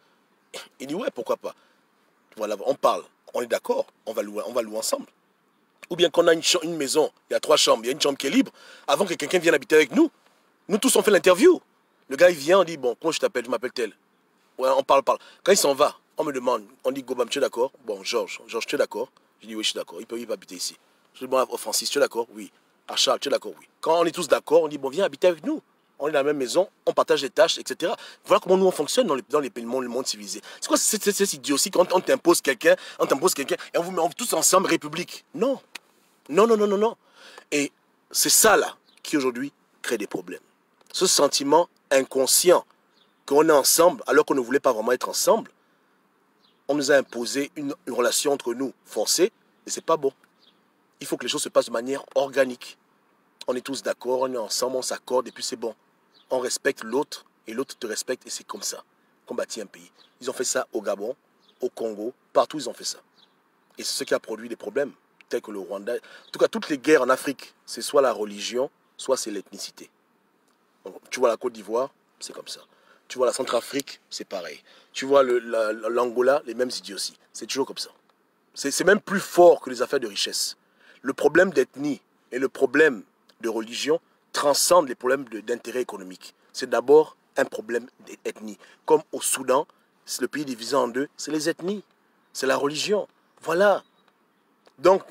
Il dit, ouais, pourquoi pas. Voilà, on parle, on est d'accord, on va louer ensemble. Ou bien qu'on a une maison, il y a 3 chambres, il y a une chambre qui est libre, avant que quelqu'un vienne habiter avec nous. Nous tous on fait l'interview. Le gars il vient, on dit, bon, comment je t'appelle? Je m'appelle tel. Ouais, on parle. Quand il s'en va, on me demande, on dit, Gobam, tu es d'accord? Bon, Georges, tu es d'accord? Je dis, oui, je suis d'accord, il peut habiter ici. Je dis, bon, Francis, tu es d'accord? Oui. Ah, Charles, tu es d'accord? Oui. Quand on est tous d'accord, on dit, bon, viens habiter avec nous. On est dans la même maison, on partage les tâches, etc. Voilà comment nous on fonctionne dans le monde civilisé. C'est quoi cette idiotie quand on t'impose quelqu'un, et on vous met tous ensemble république? Non. Non. Et c'est ça là qui aujourd'hui crée des problèmes. Ce sentiment inconscient qu'on est ensemble alors qu'on ne voulait pas vraiment être ensemble, on nous a imposé une relation entre nous forcée et c'est pas bon. Il faut que les choses se passent de manière organique. On est tous d'accord, on est ensemble, on s'accorde et puis c'est bon. On respecte l'autre et l'autre te respecte et c'est comme ça qu'on bâtit un pays. Ils ont fait ça au Gabon, au Congo, partout ils ont fait ça. Et c'est ce qui a produit des problèmes tels que le Rwanda. En tout cas, toutes les guerres en Afrique, c'est soit la religion, soit c'est l'ethnicité. Tu vois la Côte d'Ivoire, c'est comme ça. Tu vois la Centrafrique, c'est pareil. Tu vois l'Angola, les mêmes idioties. C'est toujours comme ça. C'est même plus fort que les affaires de richesse. Le problème d'ethnie et le problème de religion transcendent les problèmes d'intérêt économique. C'est d'abord un problème d'ethnie. Comme au Soudan, c'est le pays divisé en 2, c'est les ethnies. C'est la religion. Voilà. Donc,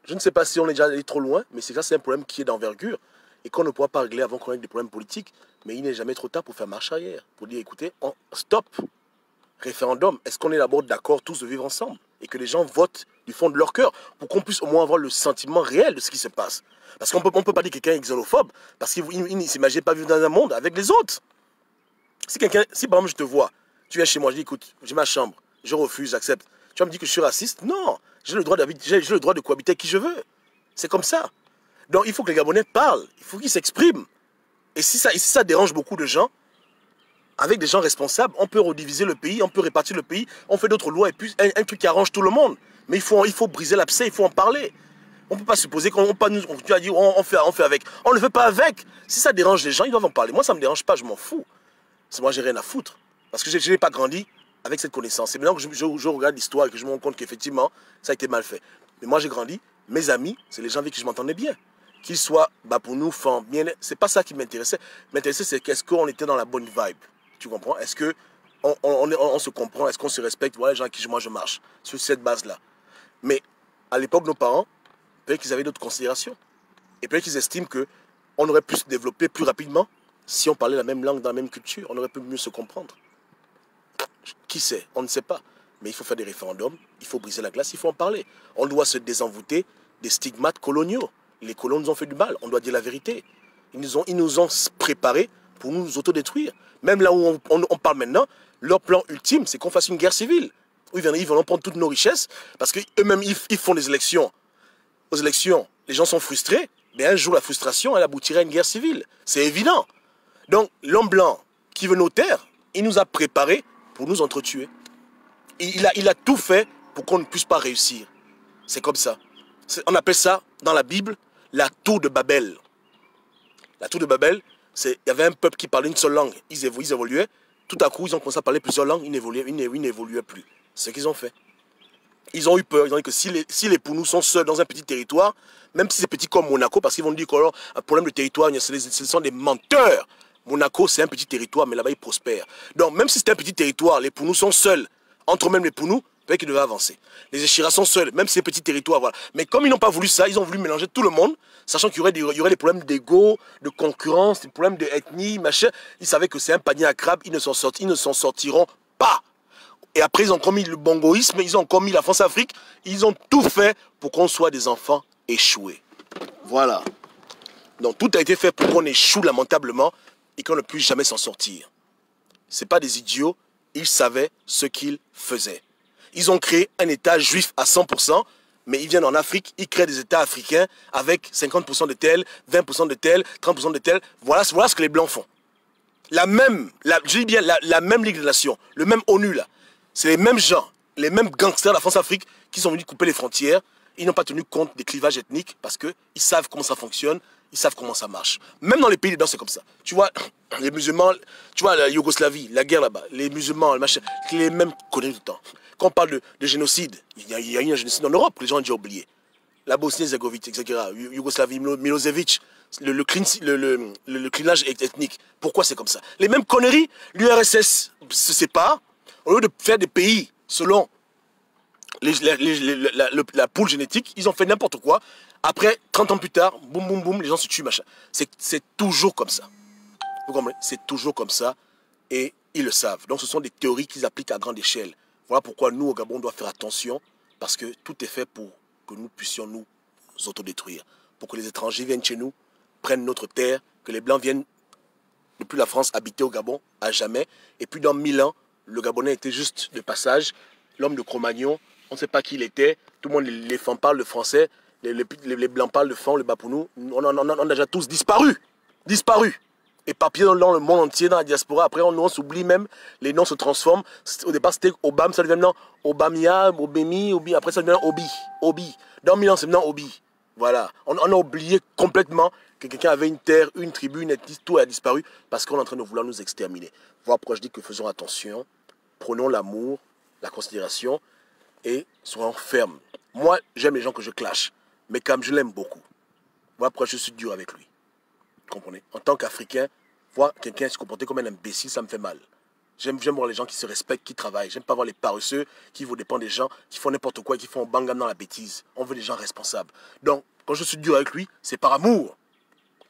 je ne sais pas si on est déjà allé trop loin, mais c'est un problème qui est d'envergure et qu'on ne pourra pas régler avant qu'on ait des problèmes politiques. Mais il n'est jamais trop tard pour faire marche arrière. Pour dire, écoutez, stop. Référendum, est-ce qu'on est d'abord d'accord tous de vivre ensemble? Et que les gens votent du fond de leur cœur pour qu'on puisse au moins avoir le sentiment réel de ce qui se passe. Parce qu'on peut pas dire que quelqu'un est xénophobe parce qu'il ne s'imagine pas vivre dans un monde avec les autres. Si par exemple je te vois, tu viens chez moi, je dis écoute, j'ai ma chambre, je refuse, j'accepte. Tu vas me dire que je suis raciste? Non, j'ai le droit de cohabiter avec qui je veux. C'est comme ça. Donc il faut que les Gabonais parlent, il faut qu'ils s'expriment. Et si ça dérange beaucoup de gens, avec des gens responsables, on peut rediviser le pays, on peut répartir le pays, on fait d'autres lois et puis un truc qui arrange tout le monde. Mais il faut briser l'abcès, il faut en parler. On ne peut pas supposer qu'on tu as dit on fait avec. On ne fait pas avec. Si ça dérange les gens, ils doivent en parler. Moi, ça ne me dérange pas, je m'en fous. Moi, j'ai rien à foutre. Parce que je n'ai pas grandi avec cette connaissance. C'est maintenant que je regarde l'histoire et que je me rends compte qu'effectivement, ça a été mal fait. Mais moi, j'ai grandi. Mes amis, c'est les gens avec qui je m'entendais bien. Qu'ils soient, pour nous, femmes, bien. C'est pas ça qui m'intéressait. M'intéressait, c'est qu'est-ce qu'on était dans la bonne vibe. Tu comprends? Est-ce que on se comprend? Est-ce qu'on se respecte? Voilà les gens avec qui moi je marche. Sur cette base-là. Mais à l'époque, nos parents, peut-être qu'ils avaient d'autres considérations. Et peut-être qu'ils estiment qu'on aurait pu se développer plus rapidement si on parlait la même langue dans la même culture. On aurait pu mieux se comprendre. Qui sait? On ne sait pas. Mais il faut faire des référendums, il faut briser la glace, il faut en parler. On doit se désenvoûter des stigmates coloniaux. Les colons nous ont fait du mal, on doit dire la vérité. Ils nous ont préparés pour nous autodétruire. Même là où on parle maintenant, leur plan ultime, c'est qu'on fasse une guerre civile. Ils vont prendre toutes nos richesses, parce qu'eux-mêmes, ils font des élections. Aux élections, les gens sont frustrés, mais un jour, la frustration, elle aboutirait à une guerre civile. C'est évident. Donc, l'homme blanc qui veut nos terres, il nous a préparés pour nous entretuer. Il a tout fait pour qu'on ne puisse pas réussir. C'est comme ça. On appelle ça, dans la Bible, la tour de Babel. La tour de Babel, Il y avait un peuple qui parlait une seule langue. Ils évoluaient. Tout à coup, ils ont commencé à parler plusieurs langues. Ils n'évoluaient plus. C'est ce qu'ils ont fait. Ils ont eu peur. Ils ont dit que si les Pounous sont seuls dans un petit territoire, même si c'est petit comme Monaco, parce qu'ils vont dire qu'un problème de territoire, ce sont des menteurs. Monaco, c'est un petit territoire, mais là-bas, ils prospèrent. Donc, même si c'est un petit territoire, les Pounous sont seuls. Entre eux-mêmes, les Pounous, peut-être qu'ils devaient avancer. Les Échiras sont seuls, même si c'est un petit territoire. Voilà. Mais comme ils n'ont pas voulu ça, ils ont voulu mélanger tout le monde, sachant qu'il y aurait des problèmes d'ego, de concurrence, des problèmes d'ethnie, machin. Ils savaient que c'est un panier à crabes, ils ne s'en sortiront pas. Et après, ils ont commis le bongoïsme, ils ont commis la France-Afrique, ils ont tout fait pour qu'on soit des enfants échoués. Voilà. Donc tout a été fait pour qu'on échoue lamentablement et qu'on ne puisse jamais s'en sortir. Ce n'est pas des idiots, ils savaient ce qu'ils faisaient. Ils ont créé un État juif à 100%, mais ils viennent en Afrique, ils créent des États africains avec 50% de tel, 20% de tel, 30% de tel. Voilà ce que les Blancs font. Je dis bien la même Ligue des Nations, le même ONU là. C'est les mêmes gens, les mêmes gangsters de la France-Afrique qui sont venus couper les frontières. Ils n'ont pas tenu compte des clivages ethniques parce qu'ils savent comment ça fonctionne, ils savent comment ça marche. Même dans les pays des Blancs, c'est comme ça. Tu vois, les musulmans, tu vois, la Yougoslavie, la guerre là-bas, les musulmans, le machin, les mêmes conneries tout le temps. Quand on parle de génocide, il y a eu un génocide en Europe, les gens ont déjà oublié. La Bosnie-Herzégovine, etc. Yougoslavie, Milosevic, le clinage ethnique. Pourquoi c'est comme ça? Les mêmes conneries, l'URSS se sépare. Au lieu de faire des pays selon la poule génétique, ils ont fait n'importe quoi. Après, 30 ans plus tard, boum, boum, boum, les gens se tuent, machin. C'est toujours comme ça. Vous comprenez? C'est toujours comme ça et ils le savent. Donc ce sont des théories qu'ils appliquent à grande échelle. Voilà pourquoi nous, au Gabon, on doit faire attention parce que tout est fait pour que nous puissions nous autodétruire. Pour que les étrangers viennent chez nous, prennent notre terre, que les Blancs viennent depuis la France habiter au Gabon à jamais. Et puis dans 1000 ans, le Gabonais était juste de passage, l'homme de Cro-Magnon, on ne sait pas qui il était, tout le monde, les femmes parlent le français, les Blancs parlent le fond, le Bapounou, on a déjà tous disparu, éparpillés dans le monde entier, dans la diaspora. Après on s'oublie même, les noms se transforment. Au départ c'était Obam, ça devient maintenant Obamia, Obemi, Obi, après ça devient Obi. Dans 1000 ans c'est maintenant Obi. Voilà, on a oublié complètement que quelqu'un avait une terre, une tribu, une ethnie, tout a disparu parce qu'on est en train de vouloir nous exterminer. Voilà pourquoi je dis que faisons attention, prenons l'amour, la considération et soyons fermes. Moi, j'aime les gens que je clash, mais comme je l'aime beaucoup. Voilà pourquoi je suis dur avec lui. Vous comprenez? En tant qu'Africain, voir quelqu'un se comporter comme un imbécile, ça me fait mal. J'aime voir les gens qui se respectent, qui travaillent. J'aime pas voir les paresseux qui vous dépendent des gens, qui font n'importe quoi, qui font bangam dans la bêtise. On veut des gens responsables. Donc, quand je suis dur avec lui, c'est par amour.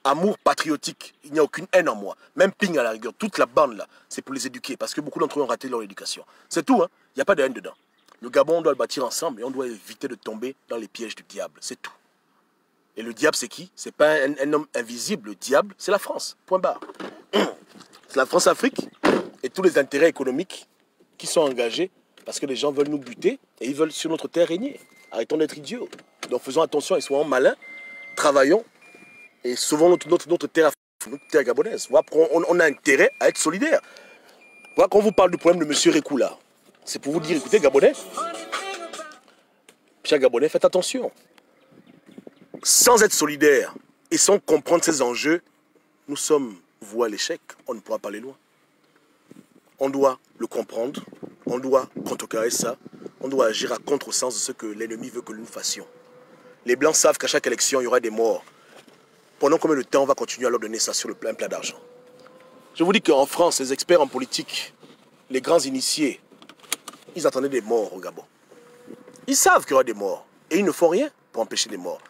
Amour patriotique. Il n'y a aucune haine en moi. Même Ping à la rigueur, toute la bande là, c'est pour les éduquer. Parce que beaucoup d'entre eux ont raté leur éducation. C'est tout, hein. Il n'y a pas de haine dedans. Le Gabon, on doit le bâtir ensemble et on doit éviter de tomber dans les pièges du diable. C'est tout. Et le diable, c'est qui? C'est pas un homme invisible. Le diable, c'est la France. Point barre. C'est la France-Afrique et tous les intérêts économiques qui sont engagés parce que les gens veulent nous buter et ils veulent sur notre terre régner. Arrêtons d'être idiots. Donc faisons attention et soyons malins. Travaillons et sauvons notre terre gabonaise. Voilà, on a intérêt à être solidaires. Voilà, quand on vous parle du problème de M. Rékou là, c'est pour vous dire, écoutez, Gabonais, chers Gabonais, faites attention. Sans être solidaire et sans comprendre ces enjeux, nous sommes voués à l'échec. On ne pourra pas aller loin. On doit le comprendre, on doit contrecarrer ça, on doit agir à contre-sens de ce que l'ennemi veut que nous fassions. Les Blancs savent qu'à chaque élection, il y aura des morts. Pendant combien de temps on va continuer à leur donner ça sur le plat d'argent? Je vous dis qu'en France, les experts en politique, les grands initiés, ils attendaient des morts au Gabon. Ils savent qu'il y aura des morts et ils ne font rien pour empêcher les morts.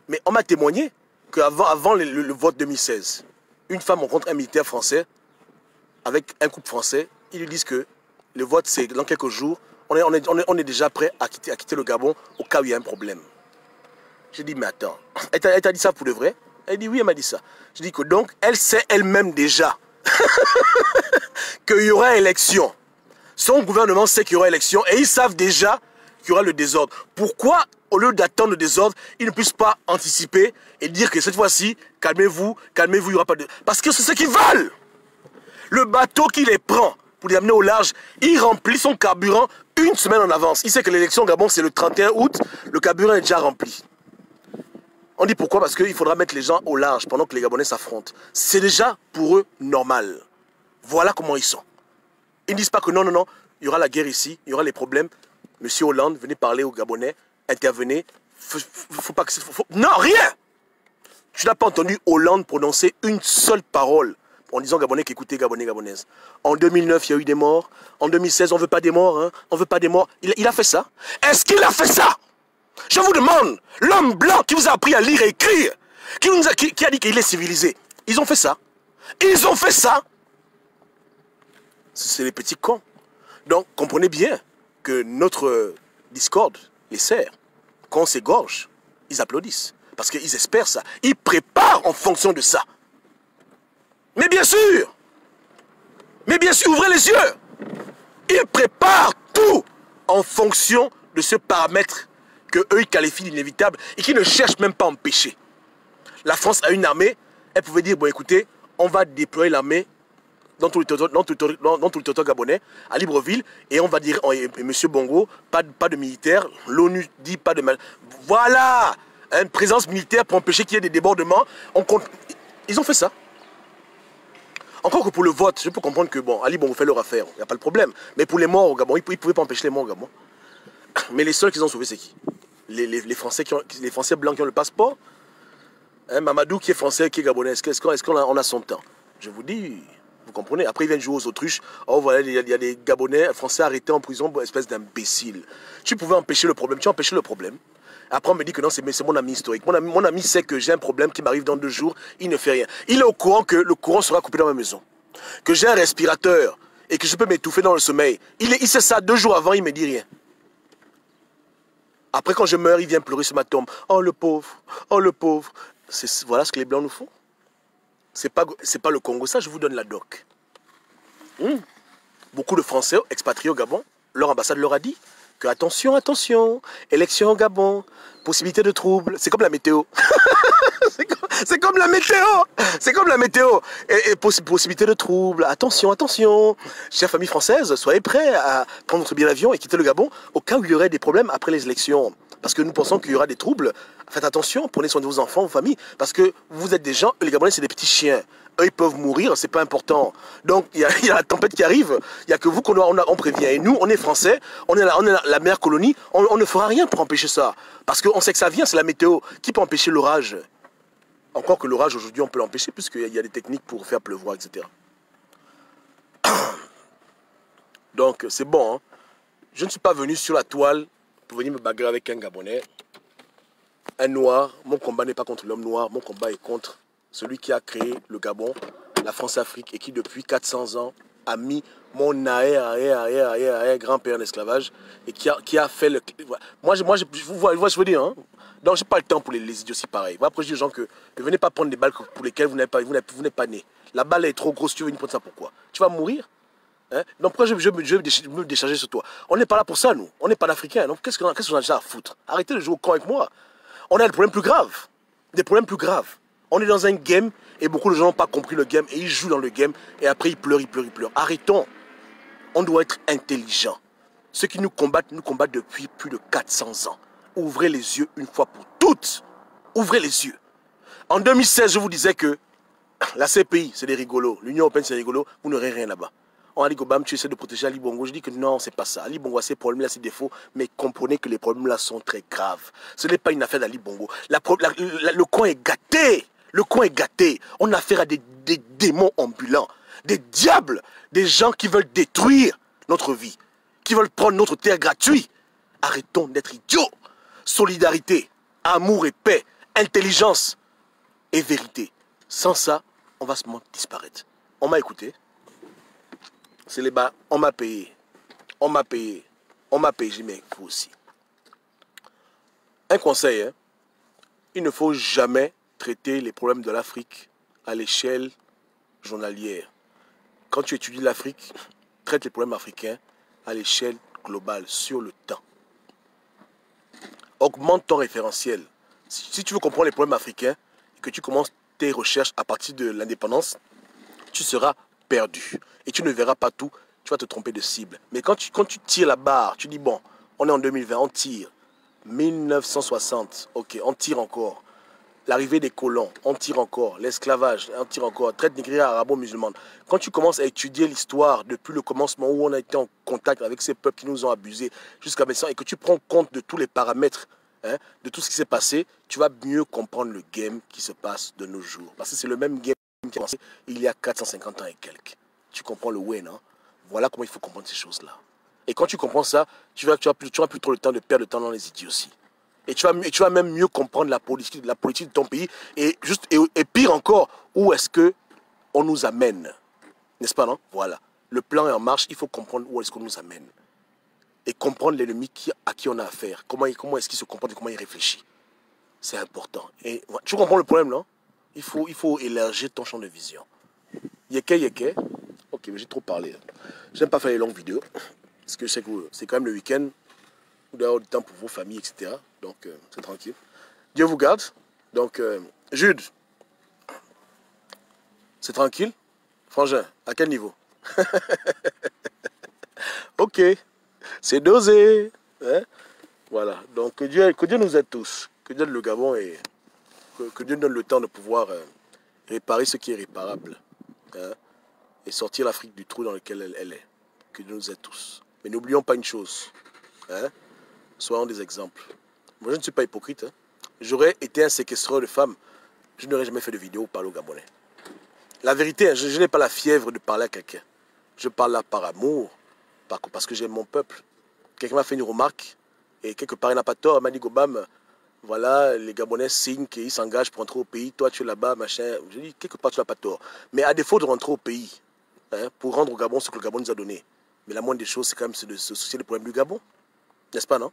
Mais on m'a témoigné qu'avant le vote 2016, une femme rencontre un militaire français avec un couple français. Ils lui disent que le vote, c'est dans quelques jours. On est déjà prêt à quitter le Gabon au cas où il y a un problème. J'ai dit, mais attends, elle t'a dit ça pour de vrai? Elle dit, oui, elle m'a dit ça. Je dis que donc, elle sait elle-même déjà qu'il y aura élection. Son gouvernement sait qu'il y aura élection et ils savent déjà qu'il y aura le désordre. Pourquoi, au lieu d'attendre le désordre, ils ne puissent pas anticiper et dire que cette fois-ci, calmez-vous, il n'y aura pas de... Parce que c'est ce qu'ils veulent. Le bateau qui les prend pour les amener au large, il remplit son carburant une semaine en avance. Il sait que l'élection au Gabon, c'est le 31 août, le carburant est déjà rempli. On dit pourquoi? Parce qu'il faudra mettre les gens au large pendant que les Gabonais s'affrontent. C'est déjà pour eux normal. Voilà comment ils sont. Ils ne disent pas que non, non, non, il y aura la guerre ici, il y aura les problèmes. Monsieur Hollande, venez parler aux Gabonais, intervenez. Faut pas que non, rien! Tu n'as pas entendu Hollande prononcer une seule parole en disant Gabonais qu'écoutez Gabonais, Gabonaises. En 2009, il y a eu des morts. En 2016, on ne veut pas des morts. Hein? On ne veut pas des morts. Il a fait ça? Est-ce qu'il a fait ça? Je vous demande, l'homme blanc qui vous a appris à lire et écrire, qui a dit qu'il est civilisé, ils ont fait ça. Ils ont fait ça. C'est les petits cons. Donc, comprenez bien que notre discorde les sert. Quand on s'égorge, ils applaudissent. Parce qu'ils espèrent ça. Ils préparent en fonction de ça. Mais bien sûr, ouvrez les yeux. Ils préparent tout en fonction de ce paramètre que eux ils qualifient d'inévitable et qui ne cherchent même pas à empêcher. La France a une armée, elle pouvait dire, bon écoutez, on va déployer l'armée dans tout le territoire gabonais, à Libreville, et on va dire, monsieur Bongo, pas de militaire, l'ONU dit pas de... Voilà, une présence militaire pour empêcher qu'il y ait des débordements. Ils ont fait ça. Encore que pour le vote, je peux comprendre que, bon, Ali Bongo fait leur affaire, il n'y a pas de problème. Mais pour les morts au Gabon, ils ne pouvaient pas empêcher les morts au Gabon. Mais les seuls qu'ils ont sauvés, c'est qui? Les Français blancs qui ont le passeport. Hein, Mamadou qui est français, qui est gabonais. Est-ce qu'on a son temps? Je vous dis, vous comprenez? Après, ils viennent jouer aux autruches. Oh, voilà, il y a des Gabonais, Français arrêtés en prison pour espèce d'imbécile. Tu pouvais empêcher le problème. Tu as empêché le problème. Après, on me dit que non, c'est mon ami historique. Mon ami sait que j'ai un problème qui m'arrive dans 2 jours. Il ne fait rien. Il est au courant que le courant sera coupé dans ma maison. Que j'ai un respirateur et que je peux m'étouffer dans le sommeil. Il sait ça 2 jours avant, il ne me dit rien. Après, quand je meurs, il vient pleurer sur ma tombe. Oh, le pauvre. Oh, le pauvre. Voilà ce que les Blancs nous font. C'est pas le Congo, ça, je vous donne la doc. Beaucoup de Français expatriés au Gabon, leur ambassade leur a dit que attention, attention, élection au Gabon, possibilité de troubles, c'est comme la météo. C'est comme la météo. C'est comme la météo. Et possibilité de troubles, attention, attention. Chère famille française, soyez prêts à prendre votre billet d'avion et quitter le Gabon au cas où il y aurait des problèmes après les élections. Parce que nous pensons qu'il y aura des troubles. Faites attention, prenez soin de vos enfants, vos familles. Parce que vous êtes des gens, les Gabonais, c'est des petits chiens. Eux, ils peuvent mourir, c'est pas important. Donc, il y a la tempête qui arrive. Il n'y a que vous on prévient. Et nous, on est Français, on est la meilleure colonie. On ne fera rien pour empêcher ça. Parce qu'on sait que ça vient, c'est la météo. Qui peut empêcher l'orage? Encore que l'orage, aujourd'hui, on peut l'empêcher, puisqu'il y a des techniques pour faire pleuvoir, etc. Donc, c'est bon. Hein? Je ne suis pas venu sur la toile pour venir me bagarrer avec un Gabonais. Un noir, mon combat n'est pas contre l'homme noir, mon combat est contre celui qui a créé le Gabon, la France-Afrique, et qui depuis 400 ans a mis mon arrière-grand-père en esclavage, et qui a fait le... Moi, je veux dire, hein? Donc, je n'ai pas le temps pour les idioties pareils. Après, je dis aux gens que ne venez pas prendre des balles pour lesquelles vous n'êtes pas né. La balle est trop grosse, tu veux venir prendre ça pourquoi? Tu vas mourir? Hein? Donc, pourquoi je vais me décharger sur toi? On n'est pas là pour ça, nous. On n'est pas d'Africains. Donc, qu'est-ce qu'on a déjà à foutre? Arrêtez de jouer au camp avec moi. On a des problèmes plus graves. Des problèmes plus graves. On est dans un game et beaucoup de gens n'ont pas compris le game et ils jouent dans le game et après ils pleurent. Arrêtons. On doit être intelligent. Ceux qui nous combattent depuis plus de 400 ans. Ouvrez les yeux une fois pour toutes. Ouvrez les yeux. En 2016, je vous disais que la CPI, c'est des rigolos. L'Union européenne, c'est des rigolos. Vous n'aurez rien là-bas. On a dit que Bam, tu essaies de protéger Ali Bongo. Je dis que non, c'est pas ça. Ali Bongo a ses problèmes, il a ses défauts, mais comprenez que les problèmes là sont très graves. Ce n'est pas une affaire d'Ali Bongo. Le coin est gâté. Le coin est gâté. On a affaire à des démons ambulants, des diables, des gens qui veulent détruire notre vie, qui veulent prendre notre terre gratuite. Arrêtons d'être idiots. Solidarité, amour et paix, intelligence et vérité. Sans ça, on va se disparaître. On m'a écouté. C'est les bas, on m'a payé. On m'a payé. On m'a payé, mais vous aussi. Un conseil, hein? Il ne faut jamais traiter les problèmes de l'Afrique à l'échelle journalière. Quand tu étudies l'Afrique, traite les problèmes africains à l'échelle globale, sur le temps. Augmente ton référentiel. Si tu veux comprendre les problèmes africains et que tu commences tes recherches à partir de l'indépendance, tu seras perdu. Et tu ne verras pas tout, tu vas te tromper de cible. Mais quand tu tires la barre, tu dis bon, on est en 2020, on tire. 1960, ok, on tire encore. l'arrivée des colons, on tire encore, l'esclavage, on tire encore, traite négrière arabo-musulmane. Quand tu commences à étudier l'histoire depuis le commencement où on a été en contact avec ces peuples qui nous ont abusés jusqu'à maintenant et que tu prends compte de tous les paramètres, hein, de tout ce qui s'est passé, tu vas mieux comprendre le game qui se passe de nos jours. Parce que c'est le même game qui a commencé il y a 450 ans et quelques. Tu comprends le way, non? Voilà comment il faut comprendre ces choses-là. Et quand tu comprends ça, tu n'auras plus trop le temps de perdre le temps dans les idioties. Et tu vas même mieux comprendre la politique de ton pays. Et pire encore, où est-ce qu'on nous amène? N'est-ce pas, non? Voilà. Le plan est en marche, il faut comprendre où est-ce qu'on nous amène. Et comprendre l'ennemi à qui on a affaire. Comment est-ce qu'il se comporte et comment il réfléchit. C'est important. Et tu comprends le problème, non? Il faut élargir ton champ de vision. Yeke. Ok, mais j'ai trop parlé. J'aime pas faire les longues vidéos. Parce que je sais que c'est quand même le week-end. Vous devez avoir du temps pour vos familles, etc. Donc, c'est tranquille. Dieu vous garde. Donc, Jude, c'est tranquille. Frangin, à quel niveau? Ok, c'est dosé. Hein? Voilà. Donc, que Dieu nous aide tous. Que Dieu donne le Gabon et que Dieu donne le temps de pouvoir réparer ce qui est réparable. Hein? Et sortir l'Afrique du trou dans lequel elle est. Que Dieu nous aide tous. Mais n'oublions pas une chose. Hein? Soyons des exemples. Moi, je ne suis pas hypocrite. Hein. J'aurais été un séquestreur de femmes. Je n'aurais jamais fait de vidéo pour parler aux Gabonais. La vérité, hein, je n'ai pas la fièvre de parler à quelqu'un. Je parle là par amour, parce que j'aime mon peuple. Quelqu'un m'a fait une remarque, et quelque part, il n'a pas tort. Il m'a dit, Gobam, voilà, les Gabonais signent qu'ils s'engagent pour rentrer au pays. Toi, tu es là-bas, machin. Je dis, quelque part, tu n'as pas tort. Mais à défaut de rentrer au pays, hein, pour rendre au Gabon ce que le Gabon nous a donné, mais la moindre des choses, c'est quand même de se soucier des problèmes du Gabon. N'est-ce pas, non?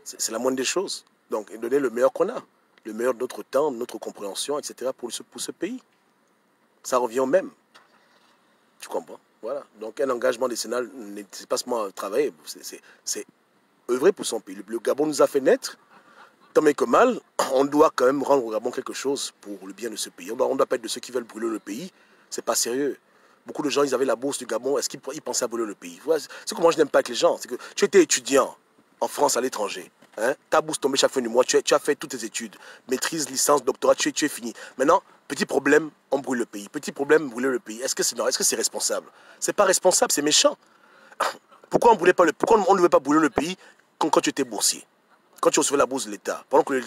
C'est la moindre des choses. Donc, donner le meilleur qu'on a. Le meilleur de notre temps, de notre compréhension, etc. pour ce pays. Ça revient au même. Tu comprends? Voilà. Donc, un engagement décennal, c'est pas seulement travailler. C'est œuvrer pour son pays. Le Gabon nous a fait naître. Tant mais que mal, on doit quand même rendre au Gabon quelque chose pour le bien de ce pays. On ne doit pas être de ceux qui veulent brûler le pays. C'est pas sérieux. Beaucoup de gens, ils avaient la bourse du Gabon. Est-ce qu'ils pensaient à brûler le pays? Voilà. C'est que moi, je n'aime pas avec les gens. C'est que tu étais étudiant en France, à l'étranger. Hein? Ta bourse tombée chaque fin du mois. Tu as fait toutes tes études. Maîtrise, licence, doctorat, tu es fini. Maintenant, petit problème, on brûle le pays. Petit problème, brûler le pays. Est-ce que c'est normal? Est-ce que c'est responsable? C'est pas responsable, c'est méchant. Pourquoi on ne devait pas brûler le pays quand tu étais boursier? Quand tu recevais la bourse de l'État, pendant que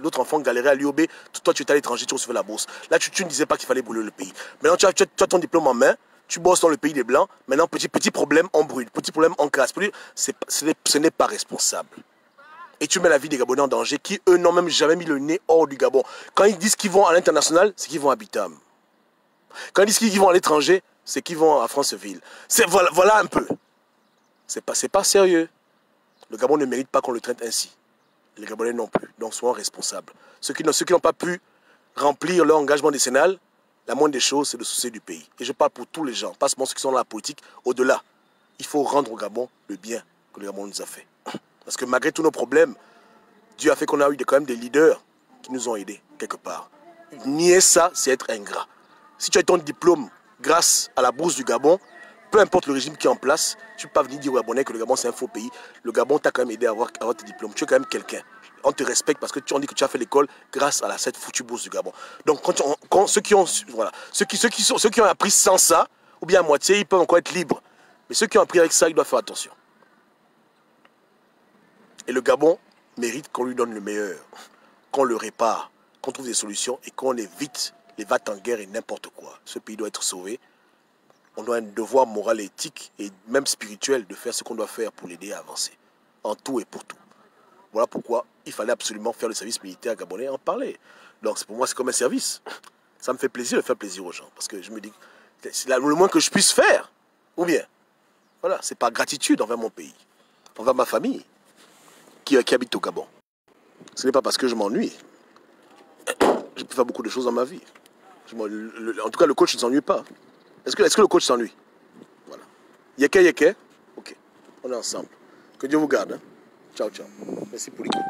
l'autre enfant galérait à l'UOB, toi tu étais à l'étranger, tu recevais la bourse. Là, tu ne disais pas qu'il fallait brûler le pays. Maintenant, tu as ton diplôme en main, tu bosses dans le pays des Blancs. Maintenant, petit problème, on brûle. Petit problème, on casse. Ce n'est pas responsable. Et tu mets la vie des Gabonais en danger qui, eux, n'ont même jamais mis le nez hors du Gabon. Quand ils disent qu'ils vont à l'international, c'est qu'ils vont à Bitam. Quand ils disent qu'ils vont à l'étranger, c'est qu'ils vont à Franceville. Voilà un peu. C'est pas sérieux. Le Gabon ne mérite pas qu'on le traite ainsi. Les Gabonais non plus. Donc soyons responsables. Ceux qui n'ont pas pu remplir leur engagement décennal, la moindre des choses, c'est de soucier du pays. Et je parle pour tous les gens, pas seulement ceux qui sont dans la politique. Au-delà, il faut rendre au Gabon le bien que le Gabon nous a fait. Parce que malgré tous nos problèmes, Dieu a fait qu'on a eu quand même des leaders qui nous ont aidés quelque part. Nier ça, c'est être ingrat. Si tu as ton diplôme grâce à la bourse du Gabon, peu importe le régime qui est en place, tu ne peux pas venir dire aux Gabonais que le Gabon c'est un faux pays. Le Gabon t'a quand même aidé à avoir tes diplômes. Tu es quand même quelqu'un. On te respecte parce que on dit que tu as fait l'école grâce à cette foutue bourse du Gabon. Donc ceux qui ont appris sans ça, ou bien à moitié, ils peuvent encore être libres. Mais ceux qui ont appris avec ça, ils doivent faire attention. Et le Gabon mérite qu'on lui donne le meilleur, qu'on le répare, qu'on trouve des solutions et qu'on évite les va-t-en-guerre et n'importe quoi. Ce pays doit être sauvé. On doit un devoir moral, éthique et même spirituel de faire ce qu'on doit faire pour l'aider à avancer. En tout et pour tout. Voilà pourquoi il fallait absolument faire le service militaire gabonais et en parler. Donc pour moi, c'est comme un service. Ça me fait plaisir de faire plaisir aux gens. Parce que je me dis, c'est le moins que je puisse faire. Ou bien, voilà, c'est par gratitude envers mon pays, envers ma famille qui habite au Gabon. Ce n'est pas parce que je m'ennuie. Je peux faire beaucoup de choses dans ma vie. En tout cas, le coach ne s'ennuie pas. Est-ce que le coach s'ennuie? Voilà. Yeke. Ok. On est ensemble. Que Dieu vous garde. Hein. Ciao, ciao. Merci pour l'écoute.